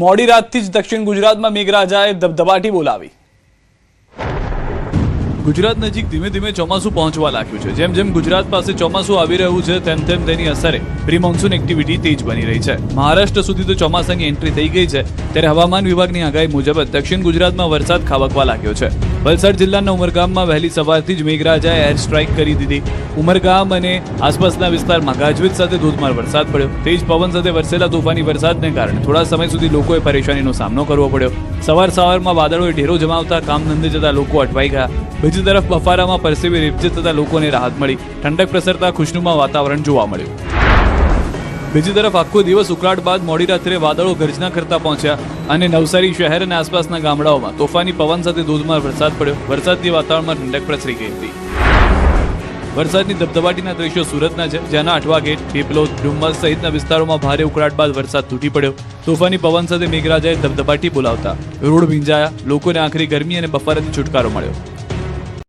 મોડી રાતથી જ દક્ષિણ ગુજરાતમાં મેઘરાજાએ ધબધબાટી બોલાવી। ગુજરાત નજીક ધીમે ધીમે ચોમાસું પહોંચવા લાગ્યું છે। જેમ જેમ ગુજરાત પાસે ચોમાસું આવી રહ્યું છે તેમ તેમ તેની અસરે પ્રી મોન્સૂન એક્ટિવિટી તેજ બની રહી છે। મહારાષ્ટ્ર સુધી તો ચોમાસાની એન્ટ્રી થઈ ગઈ છે, ત્યારે હવામાન વિભાગની આગાહી મુજબ દક્ષિણ ગુજરાતમાં વરસાદ ખાબકવા લાગ્યો છે। વલસાડ જિલ્લાના ઉમરગામમાં વહેલી સવારથી જ મેઘરાજાએ એર સ્ટ્રાઇક કરી દીધી। ઉમરગામ અને આસપાસના વિસ્તારમાં ગાજવીજ સાથે ધોધમાર વરસાદ પડ્યો। તેજ પવન સાથે વરસેલા તોફાની વરસાદને કારણે થોડા સમય સુધી લોકોએ પરેશાનીનો સામનો કરવો પડ્યો। સવારમાં વાદળોએ ઢેરો જમાવતા કામ ધંધે જતા લોકો અટવાઈ ગયા। બીજી તરફ બફારામાં પરસેવે રેપજે થતા લોકોને રાહત મળી। ઠંડક પ્રસરતા ખુશનુમા વાતાવરણ જોવા મળ્યું। બીજી તરફ આખો દિવસ ઉકળાટ બાદ મોડી રાત્રે વાદળો ગર્જના કરતા પહોંચ્યા અને નવસારી શહેર અને આસપાસના ગામડાઓમાં તોફાની પવન સાથે ધોધમાર વરસાદ પડ્યો। વરસાદથી વાતાવરણમાં ઠંડક પ્રસરી ગઈ હતી। વરસાદની ધબધબાટીના દ્રશ્યો સુરતના છે, જ્યાંના અઠવા ગેટ, પીપલોદ, ડુમ્મસ સહિતના વિસ્તારોમાં ભારે ઉકળાટ બાદ વરસાદ તૂટી પડ્યો। તોફાની પવન સાથે મેઘરાજાએ ધબધબાટી બોલાવતા રોડ ભીંજાયા। લોકોને આખરી ગરમી અને બફારાથી છુટકારો મળ્યો।